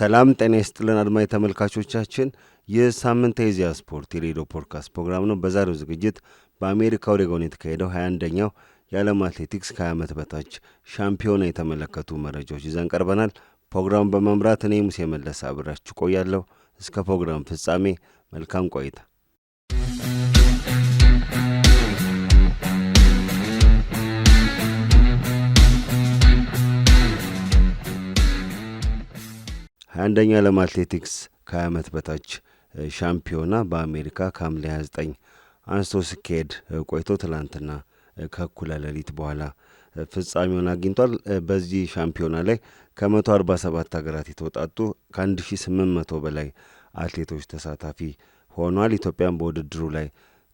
ሰላም ጤና ይስጥልን አድማጭ ተመልካቾቻችን፣ ይህ ሳምንታዊ የኢዜአ ስፖርት የሬዲዮ ፖድካስት ፕሮግራም ነው። በዛሬው ዝግጅት በአሜሪካ ኦሬጎን የተካሄደው 21ኛው የዓለም አትሌቲክስ ከ20 ዓመት በታች ሻምፒዮና የተመለከቱ መረጃዎች ይዘን ቀርበናል። ፕሮግራሙን በመምራት እኔ ሙሴ መለሰ አብራችሁ ቆያለሁ። እስከ ፕሮግራም ፍጻሜ መልካም ቆይታ። አንደኛው የዓለም አትሌቲክስ ከ20 ዓመት በታች ሻምፒዮና በአሜሪካ ከሐምሌ 29 አንስቶ ሲካሄድ ቆይቶ ትላንትና ከእኩለ ሌሊት በኋላ ፍጻሜውን አግኝቷል። በዚህ ሻምፒዮና ላይ ከ147 ሀገራት የተውጣጡ ከ1800 በላይ አትሌቶች ተሳታፊ ሆኗል። ኢትዮጵያን በውድድሩ ላይ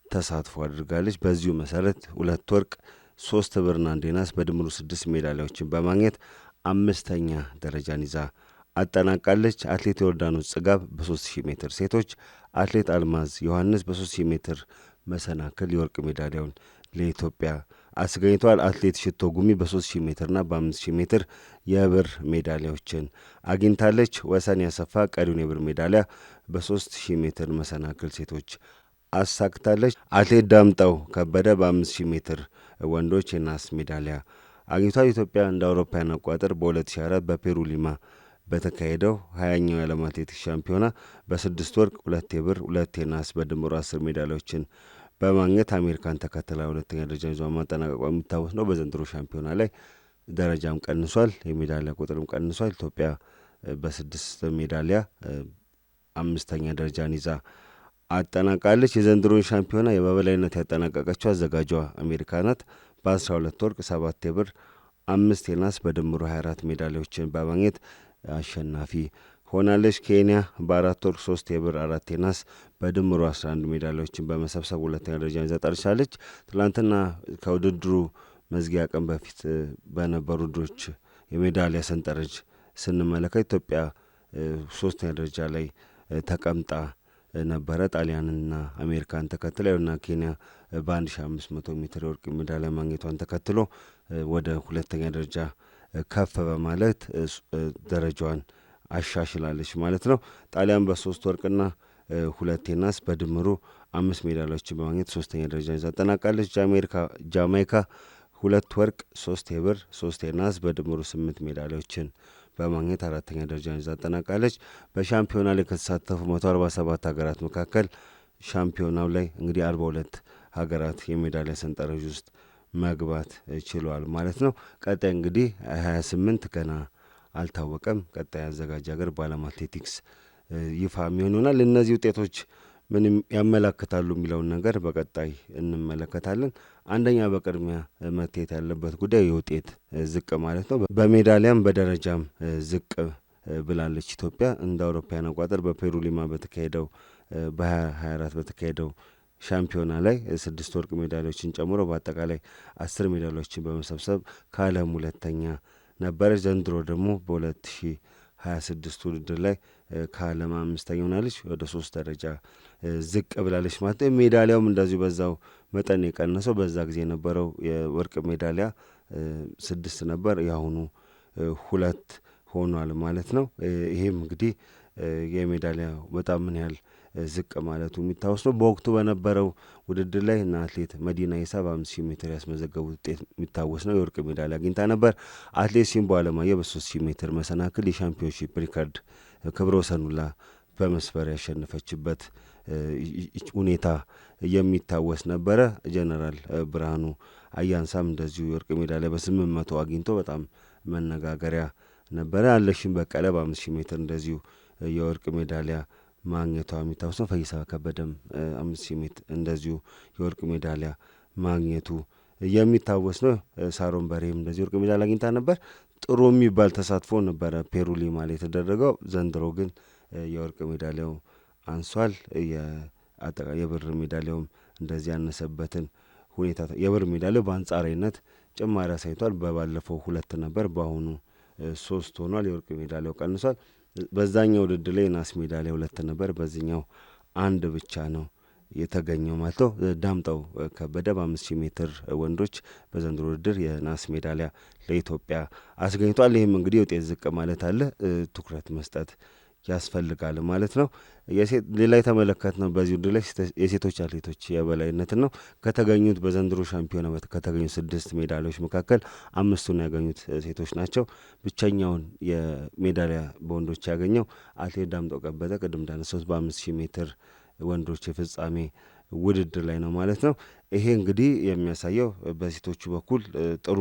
ተሳትፎ አድርጋለች። በዚሁ መሰረት 2 ወርቅ፣ 3 ብርና 1 ናስ በድምሩ 6 ሜዳሊያዎችን በማግኘት 5ኛ ደረጃን ይዛ አጠናቃለች። አትሌት ዮርዳኖስ ጽጋብ በ3000 ሜትር ሴቶች፣ አትሌት አልማዝ ዮሐንስ በ3000 ሜትር መሰናክል የወርቅ ሜዳሊያውን ለኢትዮጵያ አስገኝቷል። አትሌት ሽቶ ጉሚ በ3000 ሜትርና በ5000 ሜትር የብር ሜዳሊያዎችን አግኝታለች። ወሰን ያሰፋ ቀሪውን የብር ሜዳሊያ በ3000 ሜትር መሰናክል ሴቶች አሳክታለች። አትሌት ዳምጠው ከበደ በ5000 ሜትር ወንዶች የናስ ሜዳሊያ አግኝቷል። ኢትዮጵያ እንደ አውሮፓውያን አቆጣጠር በ2004 በፔሩ ሊማ በተካሄደው 20ኛው የዓለም አትሌቲክስ ሻምፒዮና በ6 ወርቅ 2 የብር 2 የናስ በድምሩ 10 ሜዳሊያዎችን በማግኘት አሜሪካን ተከትላ 2ኛ ደረጃ ይዞ ማጠናቀቋ የሚታወስ ነው። በዘንድሮ ሻምፒዮና ላይ ደረጃም ቀንሷል፣ የሜዳሊያ ቁጥርም ቀንሷል። ኢትዮጵያ በ6 ሜዳሊያ 5ኛ ደረጃን ይዛ አጠናቃለች። የዘንድሮን ሻምፒዮና በበላይነት ያጠናቀቀችው አዘጋጇ አሜሪካ ናት። በ12 ወርቅ 7 የብር 5 የናስ በድምሩ 24 ሜዳሊያዎችን በማግኘት አሸናፊ ሆናለች። ኬንያ በ4 ወርቅ 3 የብር 4 የናስ በድምሩ 11 ሜዳሊያዎችን በመሰብሰብ 2ኛ ደረጃን ይዛ ጠርሻለች። ትላንትና ከውድድሩ መዝጊያ ቀን በፊት በነበሩ ውድድሮች የሜዳሊያ ሰንጠረዥ ስንመለከት ኢትዮጵያ 3ኛ ደረጃ ላይ ተቀምጣ ነበረ። ጣሊያንና አሜሪካን ተከትላ ይሁንና ኬንያ በ1500 ሜትር የወርቅ ሜዳሊያ ማግኘቷን ተከትሎ ወደ 2ኛ ደረጃ ከፍ በማለት ደረጃዋን አሻሽላለች ማለት ነው። ጣሊያን በ3 ወርቅና 2 ናስ በድምሩ 5 ሜዳሊያዎችን በማግኘት 3ኛ ደረጃ ይዛ አጠናቃለች። ጃማይካ 2 ወርቅ 3 የብር 3 የናስ በድምሩ 8 ሜዳሊያዎችን በማግኘት 4ኛ ደረጃ ይዛ አጠናቃለች። በሻምፒዮና ላይ ከተሳተፉ 147 ሀገራት መካከል ሻምፒዮናው ላይ እንግዲህ 42 ሀገራት የሜዳሊያ ሰንጠረዥ ውስጥ መግባት ችሏል ማለት ነው። ቀጣይ እንግዲህ 28 ገና አልታወቀም። ቀጣይ አዘጋጅ ሀገር በዓለም አትሌቲክስ ይፋ የሚሆን ይሆናል። እነዚህ ውጤቶች ምንም ያመላክታሉ የሚለውን ነገር በቀጣይ እንመለከታለን። አንደኛ በቅድሚያ መታየት ያለበት ጉዳይ የውጤት ዝቅ ማለት ነው። በሜዳሊያም በደረጃም ዝቅ ብላለች ኢትዮጵያ። እንደ አውሮፓውያን አቆጣጠር በፔሩ ሊማ በተካሄደው በ2024 በተካሄደው ሻምፒዮና ላይ 6 ወርቅ ሜዳሊያዎችን ጨምሮ በአጠቃላይ 10 ሜዳሊያዎችን በመሰብሰብ ከዓለም 2ኛ ነበረች። ዘንድሮ ደግሞ በ2026 ውድድር ላይ ከዓለም 5ኛ ሆናለች። ወደ 3 ደረጃ ዝቅ ብላለች ማለት ነው። ሜዳሊያውም እንደዚሁ በዛው መጠን የቀነሰው በዛ ጊዜ የነበረው የወርቅ ሜዳሊያ 6 ነበር፣ የአሁኑ 2 ሆኗል ማለት ነው። ይሄም እንግዲህ የሜዳሊያ በጣም ምን ያህል ዝቅ ማለቱ የሚታወስ ነው። በወቅቱ በነበረው ውድድር ላይ እና አትሌት መዲና ኢሳ በ5000 ሜትር ያስመዘገቡት ውጤት የሚታወስ ነው። የወርቅ ሜዳሊያ አግኝታ ነበር። አትሌት ሲምቦ አለማየሁ በ3000 ሜትር መሰናክል የሻምፒዮንሺፕ ሪከርድ ክብረ ወሰኑላ በመስፈር ያሸነፈችበት ሁኔታ የሚታወስ ነበረ። ጀነራል ብርሃኑ አያንሳም እንደዚሁ የወርቅ ሜዳሊያ በ800 አግኝቶ በጣም መነጋገሪያ ነበረ። አለሽም በቀለ በ5000 ሜትር እንደዚሁ የወርቅ ሜዳሊያ ማግኘቷ የሚታወስ ነው። ፈይሳ ከበደም 5000 ሜትር እንደዚሁ የወርቅ ሜዳሊያ ማግኘቱ የሚታወስ ነው። ሳሮን በሬም እንደዚህ ወርቅ ሜዳሊያ አግኝታ ነበር። ጥሩ የሚባል ተሳትፎ ነበረ ፔሩ ሊማ ላይ የተደረገው። ዘንድሮ ግን የወርቅ ሜዳሊያው አንሷል። የብር ሜዳሊያውም እንደዚህ ያነሰበትን ሁኔታ የብር ሜዳሊያው በአንጻራዊነት ጭማሪ አሳይቷል። በባለፈው 2 ነበር፣ በአሁኑ 3 ሆኗል። የወርቅ ሜዳሊያው ቀንሷል። በዛኛው ውድድር ላይ ናስ ሜዳሊያ 2 ነበር፣ በዚህኛው 1 ብቻ ነው የተገኘው ማለት ነው። ዳምጠው ከበደ በ5000 ሜትር ወንዶች በዘንድሮ ውድድር የናስ ሜዳሊያ ለኢትዮጵያ አስገኝቷል። ይህም እንግዲህ ውጤት ዝቅ ማለት አለ፣ ትኩረት መስጠት ያስፈልጋል ማለት ነው። ሌላ የተመለከትነው በዚህ ውድድር ላይ የሴቶች አትሌቶች የበላይነትን ነው። ከተገኙት በዘንድሮ ሻምፒዮና ከተገኙት 6 ሜዳሊያዎች መካከል 5ቱን ያገኙት ሴቶች ናቸው። ብቸኛውን የሜዳሊያ በወንዶች ያገኘው አትሌት ዳምጠው ከበደ ቅድም እንዳነሳሁት በ5000 ሜትር ወንዶች የፍጻሜ ውድድር ላይ ነው ማለት ነው። ይሄ እንግዲህ የሚያሳየው በሴቶቹ በኩል ጥሩ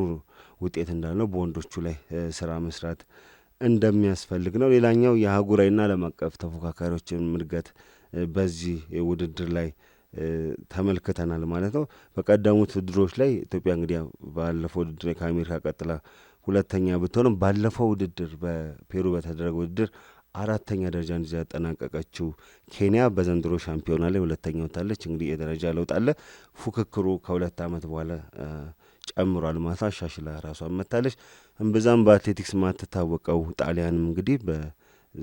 ውጤት እንዳለው በወንዶቹ ላይ ስራ መስራት እንደሚያስፈልግ ነው። ሌላኛው የአህጉራዊና ዓለም አቀፍ ተፎካካሪዎችን እድገት በዚህ ውድድር ላይ ተመልክተናል ማለት ነው። በቀደሙት ውድድሮች ላይ ኢትዮጵያ እንግዲህ ባለፈው ውድድር ከአሜሪካ ቀጥላ ሁለተኛ ብትሆንም ባለፈው ውድድር በፔሩ በተደረገ ውድድር 4ተኛ ደረጃን ይዛ ያጠናቀቀችው ኬንያ በዘንድሮ ሻምፒዮና ላይ ሁለተኛ ወጥታለች። እንግዲህ የደረጃ ለውጥ አለ። ፉክክሩ ከ2 ዓመት በኋላ ጨምሯል ማለት አሻሽላ ራሷን መታለች። እምብዛም በአትሌቲክስ ማትታወቀው ጣሊያንም እንግዲህ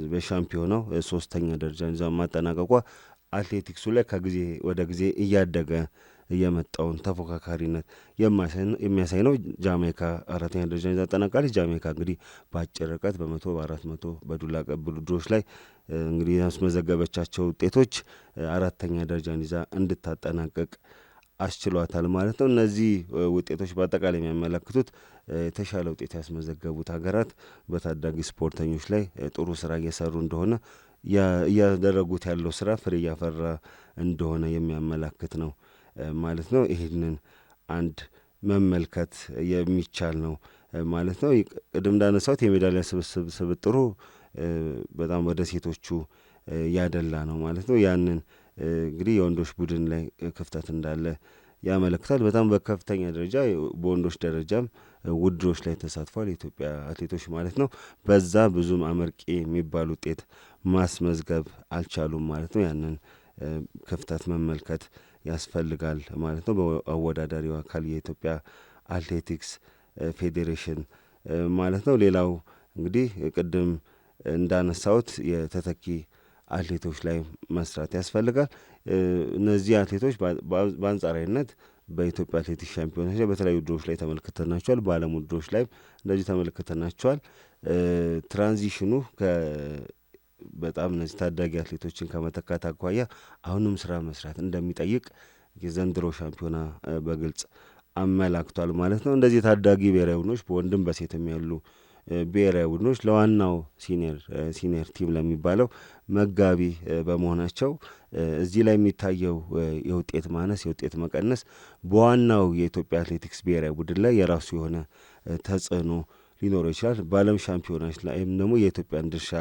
በሻምፒዮናው 3ተኛ ደረጃን ይዛ ማጠናቀቋ አትሌቲክሱ ላይ ከጊዜ ወደ ጊዜ እያደገ የመጣውን ተፎካካሪነት የሚያሳይ ነው። ጃሜይካ 4ተኛ ደረጃን ይዛ አጠናቃለች። ጃሜይካ እንግዲህ በአጭር ርቀት በ100 በ400 በዱላ ቀብል ውድድሮች ላይ እንግዲህ ያስመዘገበቻቸው ውጤቶች 4ተኛ ደረጃን ይዛ እንድታጠናቀቅ አስችሏታል ማለት ነው። እነዚህ ውጤቶች በአጠቃላይ የሚያመለክቱት የተሻለ ውጤት ያስመዘገቡት ሀገራት በታዳጊ ስፖርተኞች ላይ ጥሩ ስራ እየሰሩ እንደሆነ እያደረጉት ያለው ስራ ፍሬ እያፈራ እንደሆነ የሚያመላክት ነው ማለት ነው። ይህንን አንድ መመልከት የሚቻል ነው ማለት ነው። ቅድም እንዳነሳሁት የሜዳሊያ ስብጥሩ በጣም ወደ ሴቶቹ ያደላ ነው ማለት ነው። ያንን እንግዲህ የወንዶች ቡድን ላይ ክፍተት እንዳለ ያመለክታል። በጣም በከፍተኛ ደረጃ በወንዶች ደረጃም ውድድሮች ላይ ተሳትፏል የኢትዮጵያ አትሌቶች ማለት ነው። በዛ ብዙም አመርቂ የሚባል ውጤት ማስመዝገብ አልቻሉም ማለት ነው። ያንን ክፍተት መመልከት ያስፈልጋል ማለት ነው። በአወዳዳሪው አካል የኢትዮጵያ አትሌቲክስ ፌዴሬሽን ማለት ነው። ሌላው እንግዲህ ቅድም እንዳነሳሁት የተተኪ አትሌቶች ላይ መስራት ያስፈልጋል። እነዚህ አትሌቶች በአንጻራዊነት በኢትዮጵያ አትሌቲክስ ሻምፒዮናዎች ላይ በተለያዩ ውድድሮች ላይ ተመልክተናቸዋል። በዓለም ውድድሮች ላይም እንደዚህ ተመልክተናቸዋል። ትራንዚሽኑ በጣም እነዚህ ታዳጊ አትሌቶችን ከመተካት አኳያ አሁንም ስራ መስራት እንደሚጠይቅ የዘንድሮ ሻምፒዮና በግልጽ አመላክቷል ማለት ነው። እንደዚህ ታዳጊ ብሔራዊ ቡድኖች በወንድም በሴትም ያሉ ብሔራዊ ቡድኖች ለዋናው ሲኒየር ቲም ለሚባለው መጋቢ በመሆናቸው እዚህ ላይ የሚታየው የውጤት ማነስ የውጤት መቀነስ በዋናው የኢትዮጵያ አትሌቲክስ ብሔራዊ ቡድን ላይ የራሱ የሆነ ተጽዕኖ ሊኖረው ይችላል። በዓለም ሻምፒዮናዎች ላይም ደግሞ የኢትዮጵያን ድርሻ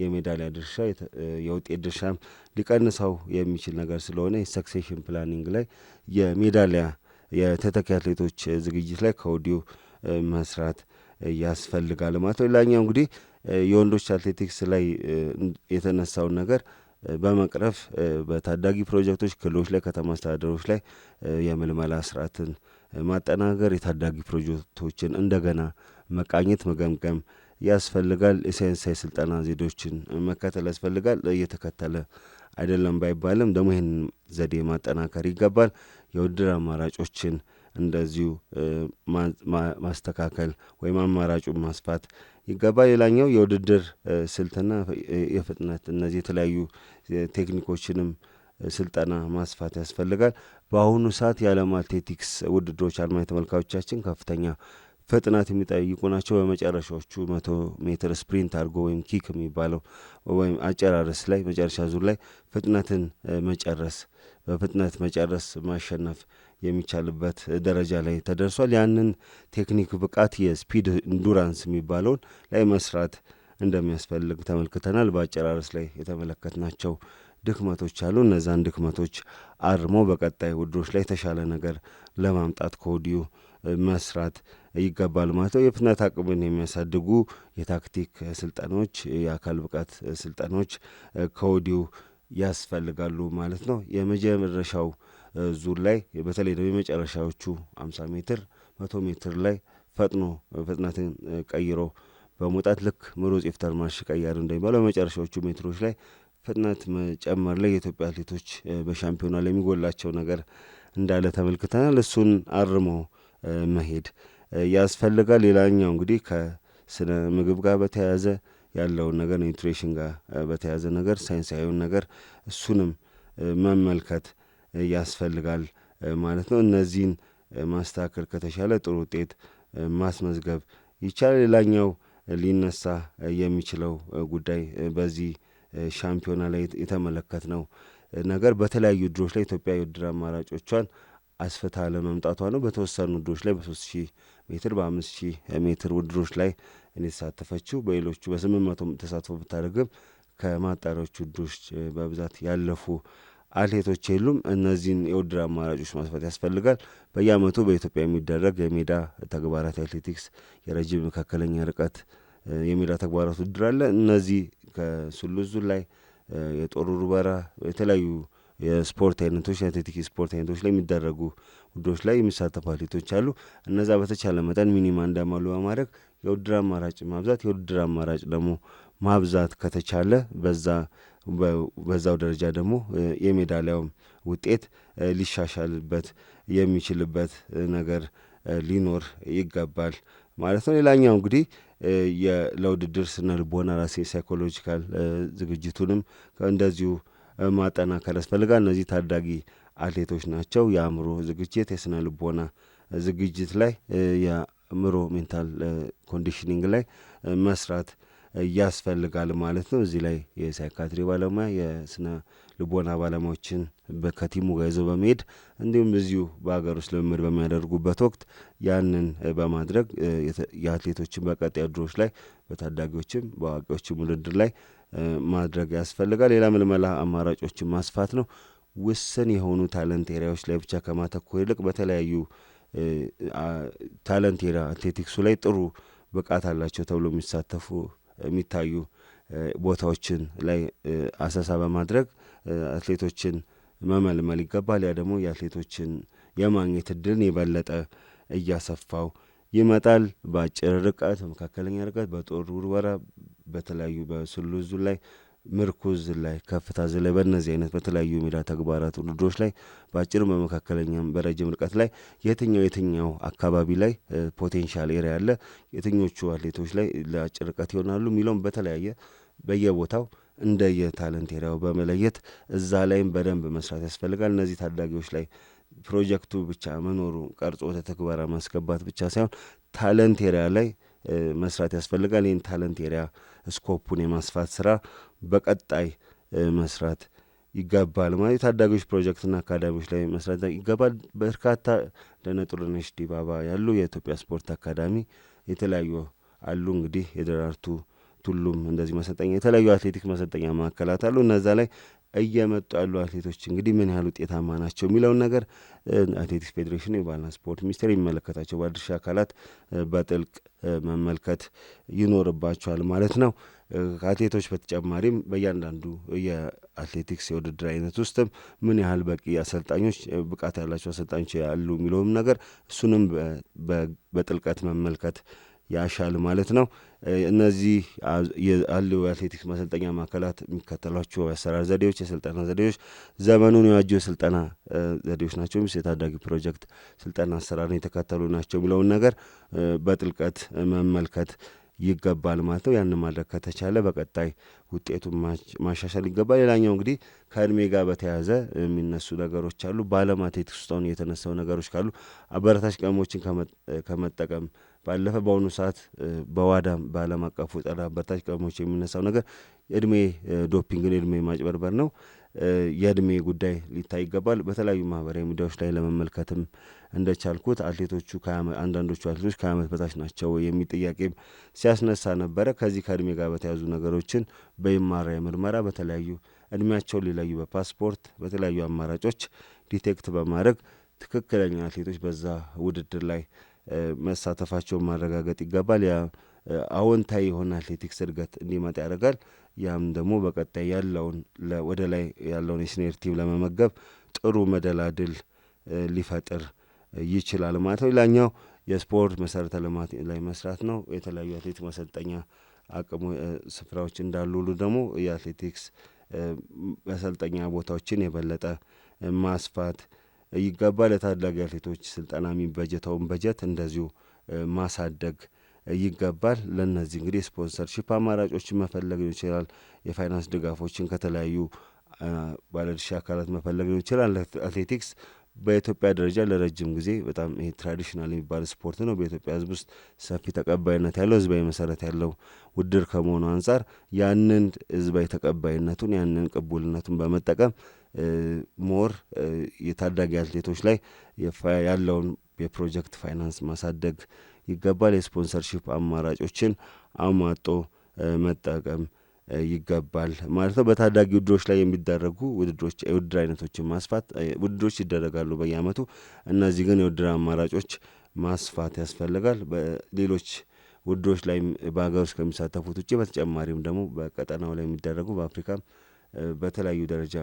የሜዳሊያ ድርሻ የውጤት ድርሻም ሊቀንሰው የሚችል ነገር ስለሆነ የሰክሴሽን ፕላኒንግ ላይ የሜዳሊያ የተተኪ አትሌቶች ዝግጅት ላይ ከወዲሁ መስራት ያስፈልጋል ማለት ነው። ሌላኛው እንግዲህ የወንዶች አትሌቲክስ ላይ የተነሳውን ነገር በመቅረፍ በታዳጊ ፕሮጀክቶች ክልሎች ላይ ከተማ አስተዳደሮች ላይ የምልመላ ስርዓትን ማጠናገር የታዳጊ ፕሮጀክቶችን እንደገና መቃኘት መገምገም ያስፈልጋል። የሳይንሳዊ ስልጠና ዘዴዎችን መከተል ያስፈልጋል። እየተከተለ አይደለም ባይባልም ደግሞ ይህን ዘዴ ማጠናከር ይገባል። የውድድር አማራጮችን እንደዚሁ ማስተካከል ወይም አማራጩን ማስፋት ይገባል። ሌላኛው የውድድር ስልትና የፍጥነት እነዚህ የተለያዩ ቴክኒኮችንም ስልጠና ማስፋት ያስፈልጋል። በአሁኑ ሰዓት የዓለም አትሌቲክስ ውድድሮች አድማጭ ተመልካቾቻችን ከፍተኛ ፍጥነት የሚጠይቁ ናቸው። በመጨረሻዎቹ 100 ሜትር ስፕሪንት አድርጎ ወይም ኪክ የሚባለው ወይም አጨራረስ ላይ መጨረሻ ዙር ላይ ፍጥነትን በፍጥነት መጨረስ ማሸነፍ የሚቻልበት ደረጃ ላይ ተደርሷል። ያንን ቴክኒክ ብቃት የስፒድ ኢንዱራንስ የሚባለውን ላይ መስራት እንደሚያስፈልግ ተመልክተናል። በአጨራረስ ላይ የተመለከትናቸው ድክመቶች አሉ። እነዛን ድክመቶች አርሞ በቀጣይ ውድድሮች ላይ የተሻለ ነገር ለማምጣት ከወዲሁ መስራት ይገባል ማለት ነው። የፍጥነት አቅምን የሚያሳድጉ የታክቲክ ስልጠናዎች፣ የአካል ብቃት ስልጠናዎች ከወዲሁ ያስፈልጋሉ ማለት ነው። የመጨረሻው ዙር ላይ በተለይ ደግሞ የመጨረሻዎቹ 50 ሜትር 100 ሜትር ላይ ፍጥነትን ቀይሮ በመውጣት ልክ ምሩጽ ይፍጠር ማርሽ ቀያሪ እንደሚባለው በመጨረሻዎቹ ሜትሮች ላይ ፍጥነት መጨመር ላይ የኢትዮጵያ አትሌቶች በሻምፒዮና ላይ የሚጎላቸው ነገር እንዳለ ተመልክተናል። እሱን አርሞ መሄድ ያስፈልጋል። ሌላኛው እንግዲህ ከስነ ምግብ ጋር በተያያዘ ያለውን ነገር ኒውትሪሽን ጋር በተያያዘ ነገር ሳይንሳዊውን ነገር እሱንም መመልከት ያስፈልጋል ማለት ነው። እነዚህን ማስተካከል ከተቻለ ጥሩ ውጤት ማስመዝገብ ይቻላል። ሌላኛው ሊነሳ የሚችለው ጉዳይ በዚህ ሻምፒዮና ላይ የተመለከትነው ነገር በተለያዩ ውድድሮች ላይ ኢትዮጵያ የውድድር አማራጮቿን አስፍታ ለመምጣቷ ነው። በተወሰኑ ውድድሮች ላይ በ3000 ሜትር በ5000 ሜትር ውድድሮች ላይ የተሳተፈችው በሌሎቹ በ800 ተሳትፎ ብታደርግም ከማጣሪያዎቹ ውድድሮች በብዛት ያለፉ አትሌቶች የሉም። እነዚህን የውድድር አማራጮች ማስፋት ያስፈልጋል። በየዓመቱ በኢትዮጵያ የሚደረግ የሜዳ ተግባራት አትሌቲክስ የረጅም መካከለኛ ርቀት የሜዳ ተግባራት ውድድር አለ። እነዚህ ከሱሉዝ ላይ የጦር ውርወራ የተለያዩ የስፖርት አይነቶች የአትሌቲክስ ስፖርት አይነቶች ላይ የሚደረጉ ውድድሮች ላይ የሚሳተፉ አትሌቶች አሉ። እነዛ በተቻለ መጠን ሚኒማ እንዳሟሉ በማድረግ የውድድር አማራጭ ማብዛት የውድድር አማራጭ ደግሞ ማብዛት ከተቻለ በዛው ደረጃ ደግሞ የሜዳሊያውም ውጤት ሊሻሻልበት የሚችልበት ነገር ሊኖር ይገባል ማለት ነው። ሌላኛው እንግዲህ ለውድድር ስነ ልቦና ራሴ ሳይኮሎጂካል ዝግጅቱንም እንደዚሁ ማጠናከር ያስፈልጋል። እነዚህ ታዳጊ አትሌቶች ናቸው። የአእምሮ ዝግጅት የስነ ልቦና ዝግጅት ላይ የአእምሮ ሜንታል ኮንዲሽኒንግ ላይ መስራት ያስፈልጋል ማለት ነው። እዚህ ላይ የሳይካትሪ ባለሙያ የስነ ልቦና ባለሙያዎችን ከቲሙ ጋር ይዘው በመሄድ እንዲሁም እዚሁ በሀገር ውስጥ ልምምድ በሚያደርጉበት ወቅት ያንን በማድረግ የአትሌቶችን በቀጣይ ውድድሮች ላይ በታዳጊዎችም በአዋቂዎችም ውድድር ላይ ማድረግ ያስፈልጋል። ሌላ ምልመላ አማራጮችን ማስፋት ነው። ውስን የሆኑ ታለንት ኤሪያዎች ላይ ብቻ ከማተኮር ይልቅ በተለያዩ ታለንት ኤሪያ አትሌቲክሱ ላይ ጥሩ ብቃት አላቸው ተብሎ የሚሳተፉ የሚታዩ ቦታዎችን ላይ አሰሳ በማድረግ አትሌቶችን መመልመል ይገባል። ያ ደግሞ የአትሌቶችን የማግኘት እድልን የበለጠ እያሰፋው ይመጣል። በአጭር ርቀት፣ በመካከለኛ ርቀት፣ በጦር ውርወራ፣ በተለያዩ በሱሉዙ ላይ ምርኩዝ ላይ ከፍታ ዝላይ በእነዚህ አይነት በተለያዩ ሜዳ ተግባራት ውድድሮች ላይ በአጭርም በመካከለኛም በረጅም ርቀት ላይ የትኛው አካባቢ ላይ ፖቴንሻል ኤሪያ አለ፣ የትኞቹ አትሌቶች ላይ ለአጭር ርቀት ይሆናሉ የሚለውም በተለያየ በየቦታው እንደየታለንት ኤሪያው በመለየት እዛ ላይም በደንብ መስራት ያስፈልጋል። እነዚህ ታዳጊዎች ላይ ፕሮጀክቱ ብቻ መኖሩ ቀርጾ ወደ ተግባራ ማስገባት ብቻ ሳይሆን ታለንት ኤሪያ ላይ መስራት ያስፈልጋል። ይህን ታለንት ኤሪያ ስኮፑን የማስፋት ስራ በቀጣይ መስራት ይገባል ማለት የታዳጊዎች ፕሮጀክትና አካዳሚዎች ላይ መስራት ይገባል። በርካታ እንደነ ጥሩነሽ ዲባባ ያሉ የኢትዮጵያ ስፖርት አካዳሚ የተለያዩ አሉ። እንግዲህ የደራርቱ ቱሉም እንደዚህ መሰልጠኛ የተለያዩ አትሌቲክ መሰልጠኛ ማዕከላት አሉ። እነዛ ላይ እየመጡ ያሉ አትሌቶች እንግዲህ ምን ያህል ውጤታማ ናቸው የሚለውን ነገር አትሌቲክስ ፌዴሬሽን፣ የባህልና ስፖርት ሚኒስቴር የሚመለከታቸው ባለድርሻ አካላት በጥልቅ መመልከት ይኖርባቸዋል ማለት ነው። ከአትሌቶች በተጨማሪም በእያንዳንዱ የአትሌቲክስ የውድድር አይነት ውስጥም ምን ያህል በቂ አሰልጣኞች ብቃት ያላቸው አሰልጣኞች ያሉ የሚለውም ነገር እሱንም በጥልቀት መመልከት ያሻል ማለት ነው። እነዚህ ያሉ የአትሌቲክስ ማሰልጠኛ ማዕከላት የሚከተሏቸው የአሰራር ዘዴዎች፣ የስልጠና ዘዴዎች ዘመኑን የዋጁ የስልጠና ዘዴዎች ናቸው። የታዳጊ ፕሮጀክት ስልጠና አሰራርን የተከተሉ ናቸው የሚለውን ነገር በጥልቀት መመልከት ይገባል ማለት ነው። ያንን ማድረግ ከተቻለ በቀጣይ ውጤቱን ማሻሻል ይገባል። ሌላኛው እንግዲህ ከእድሜ ጋር በተያያዘ የሚነሱ ነገሮች አሉ። በዓለም አትሌቲክስ ውስጥ አሁን የተነሳው ነገሮች ካሉ አበረታች ቅመሞችን ከመጠቀም ባለፈ በአሁኑ ሰዓት በዋዳም በዓለም አቀፉ ጸረ አበረታች ቅመሞች የሚነሳው ነገር የእድሜ ዶፒንግን የእድሜ ማጭበርበር ነው። የእድሜ ጉዳይ ሊታይ ይገባል። በተለያዩ ማህበራዊ ሚዲያዎች ላይ ለመመልከትም እንደቻልኩት አትሌቶቹ አንዳንዶቹ አትሌቶች ከዓመት በታች ናቸው የሚል ጥያቄም ሲያስነሳ ነበረ። ከዚህ ከእድሜ ጋር በተያዙ ነገሮችን በይማራዊ ምርመራ በተለያዩ እድሜያቸውን ሊለዩ በፓስፖርት በተለያዩ አማራጮች ዲቴክት በማድረግ ትክክለኛ አትሌቶች በዛ ውድድር ላይ መሳተፋቸውን ማረጋገጥ ይገባል። ያ አዎንታዊ የሆነ አትሌቲክስ እድገት እንዲመጣ ያደርጋል። ያም ደግሞ በቀጣይ ያለውን ወደ ላይ ያለውን የሲኒየር ቲም ለመመገብ ጥሩ መደላድል ሊፈጥር ይችላል ማለት ነው። ሌላኛው የስፖርት መሰረተ ልማት ላይ መስራት ነው። የተለያዩ አትሌቲክስ ማሰልጠኛ አቅሙ ስፍራዎች እንዳሉ ሁሉ ደግሞ የአትሌቲክስ ማሰልጠኛ ቦታዎችን የበለጠ ማስፋት ይገባል። ለታዳጊ አትሌቶች ስልጠና የሚበጀተውን በጀት እንደዚሁ ማሳደግ ይገባል። ለእነዚህ እንግዲህ ስፖንሰርሺፕ አማራጮችን መፈለግ ሊሆን ይችላል። የፋይናንስ ድጋፎችን ከተለያዩ ባለድርሻ አካላት መፈለግ ሊሆን ይችላል። አትሌቲክስ በኢትዮጵያ ደረጃ ለረጅም ጊዜ በጣም ይሄ ትራዲሽናል የሚባል ስፖርት ነው። በኢትዮጵያ ሕዝብ ውስጥ ሰፊ ተቀባይነት ያለው ሕዝባዊ መሰረት ያለው ውድድር ከመሆኑ አንጻር ያንን ሕዝባዊ ተቀባይነቱን ያንን ቅቡልነቱን በመጠቀም ሞር የታዳጊ አትሌቶች ላይ ያለውን የፕሮጀክት ፋይናንስ ማሳደግ ይገባል። የስፖንሰርሺፕ አማራጮችን አሟጦ መጠቀም ይገባል ማለት ነው። በታዳጊ ውድድሮች ላይ የሚደረጉ የውድድር አይነቶችን ማስፋት ውድድሮች ይደረጋሉ በየአመቱ። እነዚህ ግን የውድድር አማራጮች ማስፋት ያስፈልጋል። በሌሎች ውድድሮች ላይ በሀገር ውስጥ ከሚሳተፉት ውጭ በተጨማሪም ደግሞ በቀጠናው ላይ የሚደረጉ በአፍሪካም በተለያዩ ደረጃ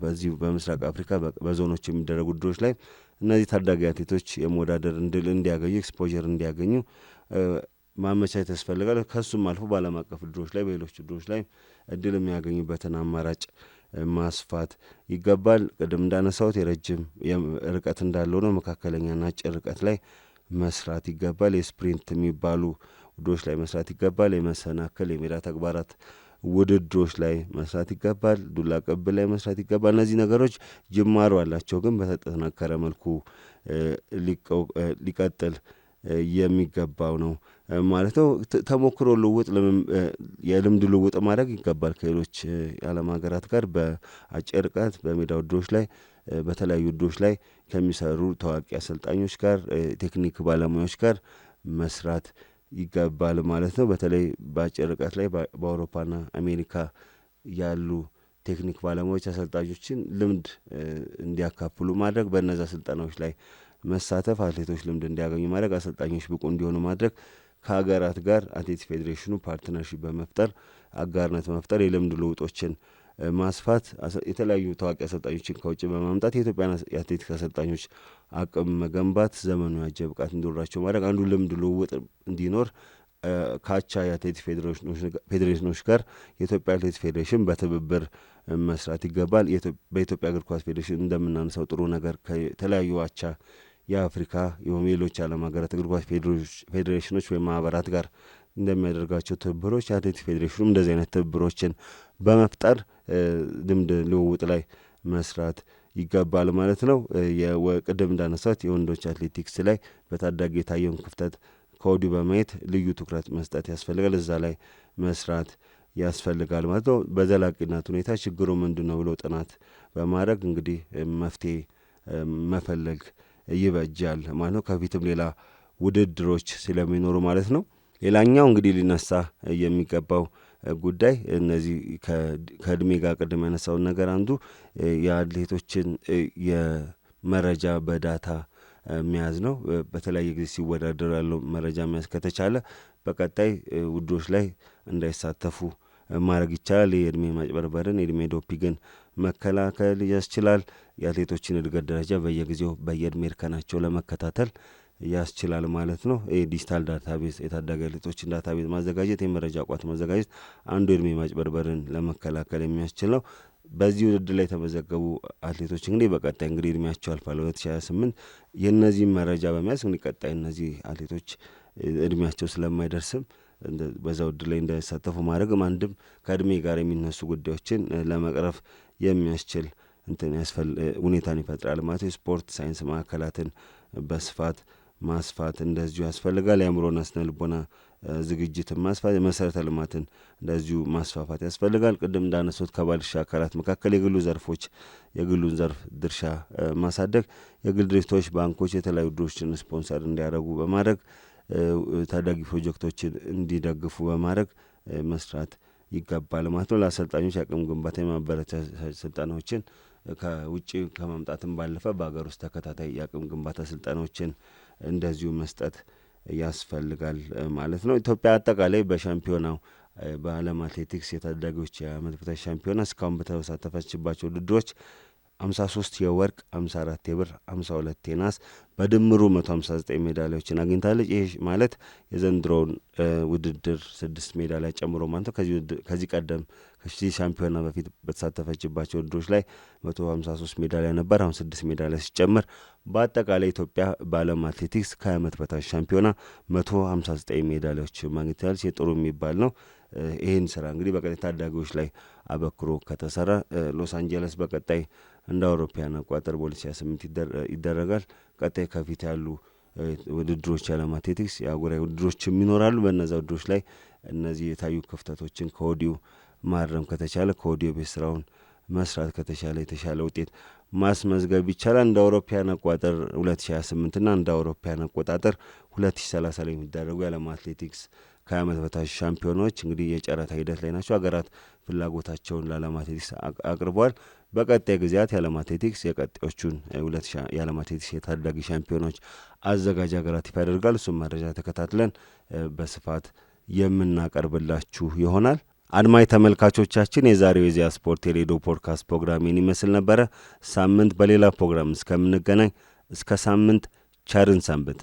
በዚህ በምስራቅ አፍሪካ በዞኖች የሚደረጉ ውድድሮች ላይ እነዚህ ታዳጊ አትሌቶች የመወዳደር እድል እንዲያገኙ ኤክስፖዠር እንዲያገኙ ማመቻቸት ያስፈልጋል። ከሱም አልፎ በዓለም አቀፍ ውድድሮች ላይ በሌሎች ውድድሮች ላይ እድል የሚያገኙበትን አማራጭ ማስፋት ይገባል። ቅድም እንዳነሳሁት የረጅም ርቀት እንዳለው ነው፣ መካከለኛና አጭር ርቀት ላይ መስራት ይገባል። የስፕሪንት የሚባሉ ውድድሮች ላይ መስራት ይገባል። የመሰናክል የሜዳ ተግባራት ውድድሮች ላይ መስራት ይገባል። ዱላ ቅብል ላይ መስራት ይገባል። እነዚህ ነገሮች ጅማሩ አላቸው፣ ግን በተጠናከረ መልኩ ሊቀጥል የሚገባው ነው ማለት ነው። ተሞክሮ ልውውጥ የልምድ ልውውጥ ማድረግ ይገባል ከሌሎች የዓለም ሀገራት ጋር በአጭር ርቀት በሜዳ ውድድሮች ላይ በተለያዩ ውድድሮች ላይ ከሚሰሩ ታዋቂ አሰልጣኞች ጋር ቴክኒክ ባለሙያዎች ጋር መስራት ይገባል ማለት ነው። በተለይ በአጭር ርቀት ላይ በአውሮፓና አሜሪካ ያሉ ቴክኒክ ባለሙያዎች አሰልጣኞችን ልምድ እንዲያካፍሉ ማድረግ፣ በእነዛ ስልጠናዎች ላይ መሳተፍ፣ አትሌቶች ልምድ እንዲያገኙ ማድረግ፣ አሰልጣኞች ብቁ እንዲሆኑ ማድረግ፣ ከሀገራት ጋር አትሌቲክስ ፌዴሬሽኑ ፓርትነርሺፕ በመፍጠር አጋርነት በመፍጠር የልምድ ልውጦችን ማስፋት፣ የተለያዩ ታዋቂ አሰልጣኞችን ከውጭ በማምጣት የኢትዮጵያን የአትሌቲክስ አሰልጣኞች አቅም መገንባት፣ ዘመኑ ያጀ ብቃት እንዲኖራቸው ማድረግ አንዱ ልምድ ልውውጥ እንዲኖር ካቻ የአትሌቲክስ ፌዴሬሽኖች ጋር የኢትዮጵያ አትሌቲክስ ፌዴሬሽን በትብብር መስራት ይገባል። በኢትዮጵያ እግር ኳስ ፌዴሬሽን እንደምናነሳው ጥሩ ነገር ከተለያዩ አቻ የአፍሪካ ሌሎች ዓለም ሀገራት እግር ኳስ ፌዴሬሽኖች ወይም ማህበራት ጋር እንደሚያደርጋቸው ትብብሮች የአትሌቲክስ ፌዴሬሽኑም እንደዚህ አይነት ትብብሮችን በመፍጠር ልምድ ልውውጥ ላይ መስራት ይገባል ማለት ነው። ቅድም እንዳነሳት የወንዶች አትሌቲክስ ላይ በታዳጊ የታየውን ክፍተት ከወዲሁ በማየት ልዩ ትኩረት መስጠት ያስፈልጋል። እዛ ላይ መስራት ያስፈልጋል ማለት ነው። በዘላቂነት ሁኔታ ችግሩ ምንድን ነው ብሎ ጥናት በማድረግ እንግዲህ መፍትሄ መፈለግ ይበጃል ማለት ነው። ከፊትም ሌላ ውድድሮች ስለሚኖሩ ማለት ነው። ሌላኛው እንግዲህ ሊነሳ የሚገባው ጉዳይ እነዚህ ከእድሜ ጋር ቅድም ያነሳውን ነገር አንዱ የአትሌቶችን የመረጃ በዳታ መያዝ ነው። በተለያየ ጊዜ ሲወዳደሩ ያለው መረጃ መያዝ ከተቻለ በቀጣይ ውድድሮች ላይ እንዳይሳተፉ ማድረግ ይቻላል። የእድሜ ማጭበርበርን የእድሜ ዶፒንግን መከላከል ያስችላል። የአትሌቶችን እድገት ደረጃ በየጊዜው በየእድሜ እርከናቸው ለመከታተል ያስችላል ማለት ነው። ዲጂታል ዳታቤዝ የታዳጊ አትሌቶችን ዳታቤዝ ማዘጋጀት፣ የመረጃ ቋት ማዘጋጀት አንዱ የእድሜ ማጭበርበርን ለመከላከል የሚያስችል ነው። በዚህ ውድድር ላይ የተመዘገቡ አትሌቶች እንግዲህ በቀጣይ እንግዲህ እድሜያቸው አልፏል 2028 የእነዚህም መረጃ በመያዝ እንግዲህ ቀጣይ እነዚህ አትሌቶች እድሜያቸው ስለማይደርስም በዛ ውድድር ላይ እንዳይሳተፉ ማድረግ አንድም ከእድሜ ጋር የሚነሱ ጉዳዮችን ለመቅረፍ የሚያስችል ሁኔታን ይፈጥራል ማለት ነው። የስፖርት ሳይንስ ማዕከላትን በስፋት ማስፋት እንደዚሁ ያስፈልጋል። የአእምሮና ስነ ልቦና ዝግጅትን ማስፋት፣ የመሰረተ ልማትን እንደዚሁ ማስፋፋት ያስፈልጋል። ቅድም እንዳነሱት ከባለድርሻ አካላት መካከል የግሉን ዘርፍ ድርሻ ማሳደግ፣ የግል ድርጅቶች፣ ባንኮች የተለያዩ ድሮችን ስፖንሰር እንዲያደርጉ በማድረግ ታዳጊ ፕሮጀክቶችን እንዲደግፉ በማድረግ መስራት ይገባል ማለት ነው። ለአሰልጣኞች የአቅም ግንባታ የማበረታቻ ስልጠናዎችን ከውጭ ከማምጣትም ባለፈ በሀገር ውስጥ ተከታታይ የአቅም ግንባታ ስልጠናዎችን እንደዚሁ መስጠት ያስፈልጋል ማለት ነው። ኢትዮጵያ አጠቃላይ በሻምፒዮናው በዓለም አትሌቲክስ የታዳጊዎች የዓመት በታች ሻምፒዮና እስካሁን በተሳተፈችባቸው ውድድሮች 53 የወርቅ፣ 54 የብር፣ 52 የናስ በድምሩ 159 ሜዳሊያዎችን አግኝታለች። ይህ ማለት የዘንድሮውን ውድድር 6 ሜዳሊያ ጨምሮ ማለት ነው። ከዚህ ቀደም ከዚህ ሻምፒዮና በፊት በተሳተፈችባቸው ውድድሮች ላይ 153 ሜዳሊያ ነበር። አሁን 6 ሜዳሊያ ሲጨምር በአጠቃላይ ኢትዮጵያ በዓለም አትሌቲክስ ከ20 ዓመት በታች ሻምፒዮና 159 ሜዳሊያዎች ማግኘት ያለች የጥሩ የሚባል ነው። ይህን ስራ እንግዲህ በቀጣይ ታዳጊዎች ላይ አበክሮ ከተሰራ ሎስ አንጀለስ በቀጣይ እንደ አውሮፓውያን አቆጣጠር በ2028 ይደረጋል። ቀጣይ ከፊት ያሉ ውድድሮች የዓለም አትሌቲክስ የአህጉራዊ ውድድሮችም ይኖራሉ። በእነዚ ውድድሮች ላይ እነዚህ የታዩ ክፍተቶችን ከወዲሁ ማረም ከተቻለ ከወዲሁ ቤት ስራውን መስራት ከተቻለ የተሻለ ውጤት ማስመዝገብ ይቻላል። እንደ አውሮፓውያን አቆጣጠር 2028 እና እንደ አውሮፓውያን አቆጣጠር 2030 ላይ የሚደረጉ የዓለም አትሌቲክስ ከ20 ዓመት በታች ሻምፒዮናዎች እንግዲህ የጨረታ ሂደት ላይ ናቸው። ሀገራት ፍላጎታቸውን ለዓለም አትሌቲክስ አቅርበዋል። በቀጣይ ጊዜያት የዓለም አትሌቲክስ የቀጣዮቹን የዓለም አትሌቲክስ የታዳጊ ሻምፒዮናዎች አዘጋጅ ሀገራት ይፋ ያደርጋል። እሱም መረጃ ተከታትለን በስፋት የምናቀርብላችሁ ይሆናል። አድማጭ ተመልካቾቻችን የዛሬው የኢዜአ ስፖርት የሬዲዮ ፖድካስት ፕሮግራሜን ይመስል ነበረ። ሳምንት በሌላ ፕሮግራም እስከምንገናኝ እስከ ሳምንት ቸርን ሰንብት።